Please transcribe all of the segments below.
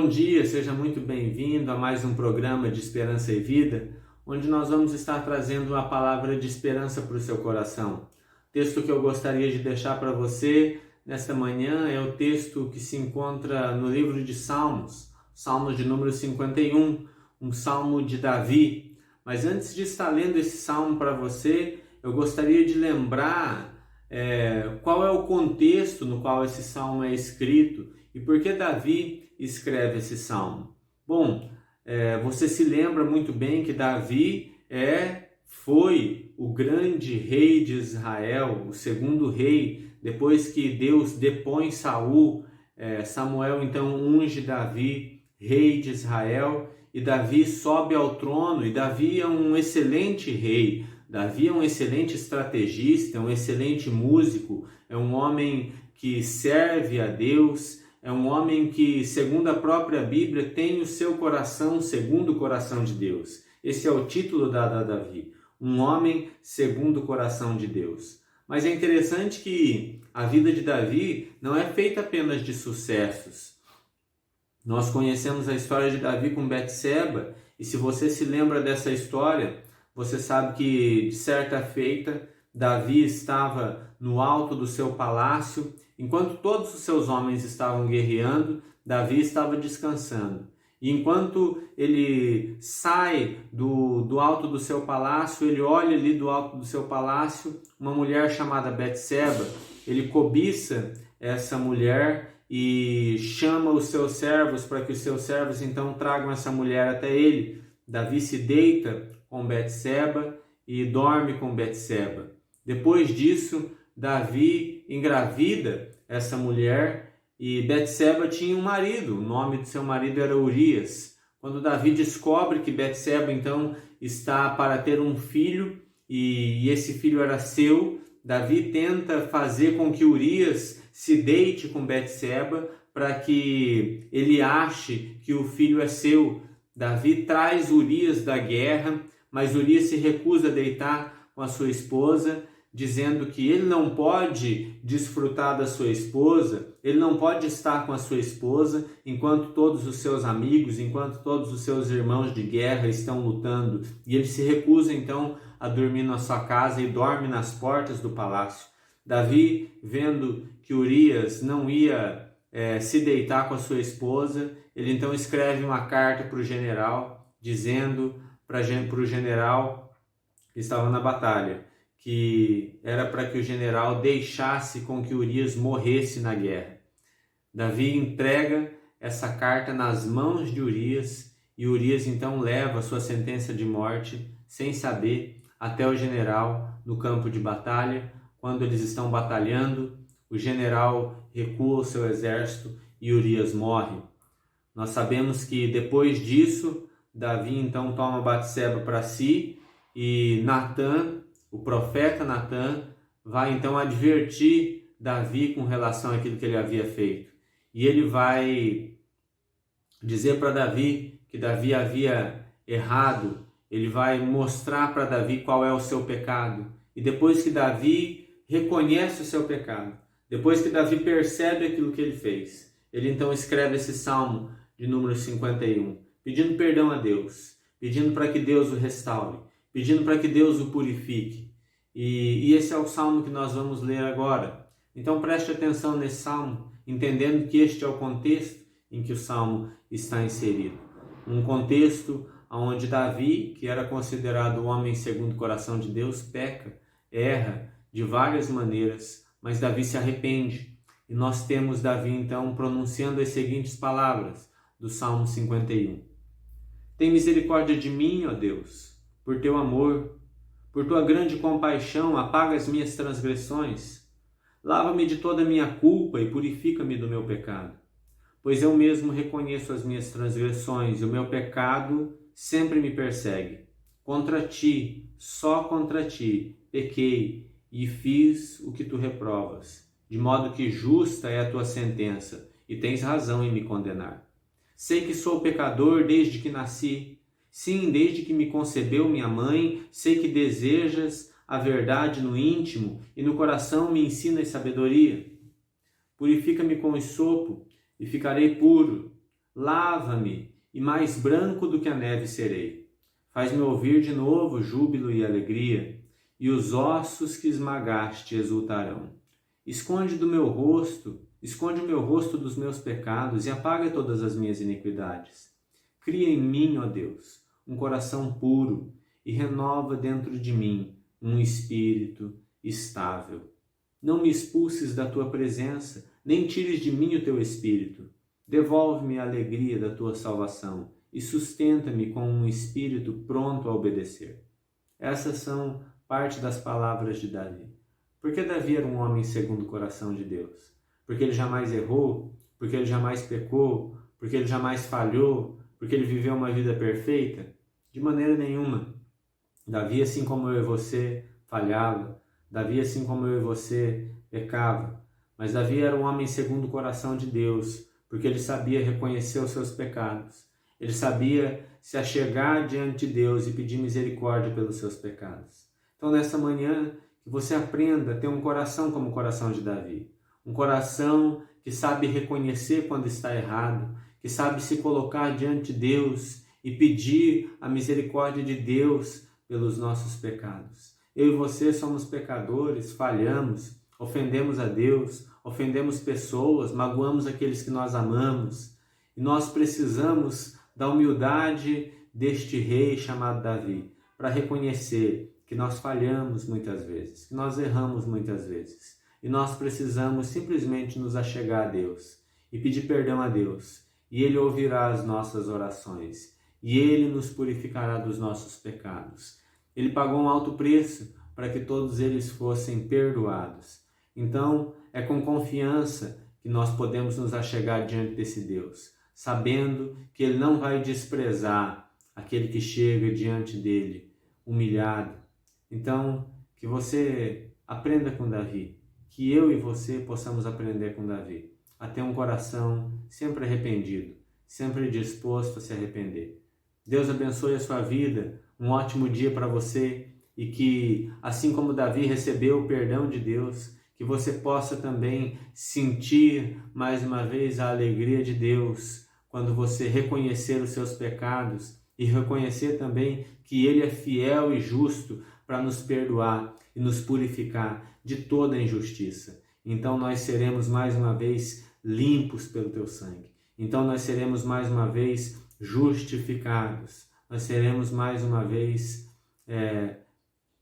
Bom dia, seja muito bem-vindo a mais um programa de Esperança e Vida, onde nós vamos estar trazendo uma palavra de esperança para o seu coração. O texto que eu gostaria de deixar para você nesta manhã é o texto que se encontra no livro de Salmos, Salmos de número 51, um salmo de Davi. Mas antes de estar lendo esse salmo para você, eu gostaria de lembrar qual é o contexto no qual esse salmo é escrito e por que Davi escreve esse salmo. Bom, você se lembra muito bem que Davi foi o grande rei de Israel, o segundo rei, depois que Deus depõe Saul. Samuel então unge Davi, rei de Israel, e Davi sobe ao trono, e Davi é um excelente rei. Davi é um excelente estrategista, é um excelente músico, é um homem que serve a Deus, é um homem que, segundo a própria Bíblia, tem o seu coração segundo o coração de Deus. Esse é o título dado a Davi, um homem segundo o coração de Deus. Mas é interessante que a vida de Davi não é feita apenas de sucessos. Nós conhecemos a história de Davi com Betseba, e se você se lembra dessa história, você sabe que, de certa feita, Davi estava no alto do seu palácio. Enquanto todos os seus homens estavam guerreando, Davi estava descansando. E enquanto ele sai do alto do seu palácio, ele olha ali do alto do seu palácio uma mulher chamada Betseba. Ele cobiça essa mulher e chama os seus servos para que os seus servos então tragam essa mulher até ele. Davi se deita com Betseba e dorme com Betseba. Depois disso, Davi engravida essa mulher e Betseba tinha um marido. O nome do seu marido era Urias. Quando Davi descobre que Betseba então está para ter um filho e esse filho era seu, Davi tenta fazer com que Urias se deite com Betseba para que ele ache que o filho é seu. Davi traz Urias da guerra, mas Urias se recusa a deitar com a sua esposa, dizendo que ele não pode desfrutar da sua esposa, ele não pode estar com a sua esposa enquanto todos os seus amigos, enquanto todos os seus irmãos de guerra estão lutando. E ele se recusa então a dormir na sua casa e dorme nas portas do palácio. Davi, vendo que Urias não ia se deitar com a sua esposa, ele então escreve uma carta para o general, dizendo para o general que estava na batalha, que era para que o general deixasse com que Urias morresse na guerra. Davi entrega essa carta nas mãos de Urias e Urias então leva a sua sentença de morte, sem saber, até o general no campo de batalha. Quando eles estão batalhando, o general recua o seu exército e Urias morre. Nós sabemos que depois disso, Davi então toma Betseba para si e Natã, o profeta Natã, vai então advertir Davi com relação àquilo que ele havia feito. E ele vai dizer para Davi que Davi havia errado, ele vai mostrar para Davi qual é o seu pecado. E depois que Davi reconhece o seu pecado, depois que Davi percebe aquilo que ele fez, ele então escreve esse salmo de número 51, pedindo perdão a Deus, pedindo para que Deus o restaure, pedindo para que Deus o purifique. E esse é o salmo que nós vamos ler agora. Então preste atenção nesse salmo, entendendo que este é o contexto em que o salmo está inserido. Um contexto onde Davi, que era considerado o homem segundo o coração de Deus, peca, erra de várias maneiras, mas Davi se arrepende. E nós temos Davi então pronunciando as seguintes palavras do Salmo 51. Tem misericórdia de mim, ó Deus, por teu amor, por tua grande compaixão, apaga as minhas transgressões. Lava-me de toda a minha culpa e purifica-me do meu pecado. Pois eu mesmo reconheço as minhas transgressões e o meu pecado sempre me persegue. Contra ti, só contra ti, pequei e fiz o que tu reprovas, de modo que justa é a tua sentença e tens razão em me condenar. Sei que sou pecador desde que nasci. Sim, desde que me concebeu minha mãe, sei que desejas a verdade no íntimo e no coração me ensinas sabedoria. Purifica-me com o sopo e ficarei puro. Lava-me, e mais branco do que a neve serei. Faz-me ouvir de novo júbilo e alegria, e os ossos que esmagaste exultarão. Esconde o meu rosto dos meus pecados e apaga todas as minhas iniquidades. Cria em mim, ó Deus, um coração puro e renova dentro de mim um espírito estável. Não me expulses da tua presença, nem tires de mim o teu espírito. Devolve-me a alegria da tua salvação e sustenta-me com um espírito pronto a obedecer. Essas são parte das palavras de Davi. Porque Davi era um homem segundo o coração de Deus? Porque ele jamais errou? Porque ele jamais pecou? Porque ele jamais falhou? Porque ele viveu uma vida perfeita? De maneira nenhuma. Davi, assim como eu e você, falhava. Davi, assim como eu e você, pecava. Mas Davi era um homem segundo o coração de Deus, porque ele sabia reconhecer os seus pecados. Ele sabia se achegar diante de Deus e pedir misericórdia pelos seus pecados. Então, nessa manhã, que você aprenda a ter um coração como o coração de Davi. Um coração que sabe reconhecer quando está errado, que sabe se colocar diante de Deus e pedir a misericórdia de Deus pelos nossos pecados. Eu e você somos pecadores, falhamos, ofendemos a Deus, ofendemos pessoas, magoamos aqueles que nós amamos. E nós precisamos da humildade deste rei chamado Davi, para reconhecer que nós falhamos muitas vezes, que nós erramos muitas vezes. E nós precisamos simplesmente nos achegar a Deus e pedir perdão a Deus. E Ele ouvirá as nossas orações. E Ele nos purificará dos nossos pecados. Ele pagou um alto preço para que todos eles fossem perdoados. Então, é com confiança que nós podemos nos achegar diante desse Deus, sabendo que Ele não vai desprezar aquele que chega diante dele humilhado. Então, que você aprenda com Davi, que eu e você possamos aprender com Davi, a ter um coração sempre arrependido, sempre disposto a se arrepender. Deus abençoe a sua vida, um ótimo dia para você e que, assim como Davi recebeu o perdão de Deus, que você possa também sentir mais uma vez a alegria de Deus quando você reconhecer os seus pecados e reconhecer também que Ele é fiel e justo para nos perdoar e nos purificar de toda a injustiça. Então nós seremos mais uma vez limpos pelo Teu sangue. Então nós seremos mais uma vez justificados. Nós seremos mais uma vez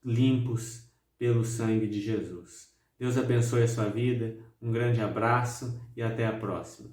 limpos pelo sangue de Jesus. Deus abençoe a sua vida, um grande abraço e até a próxima.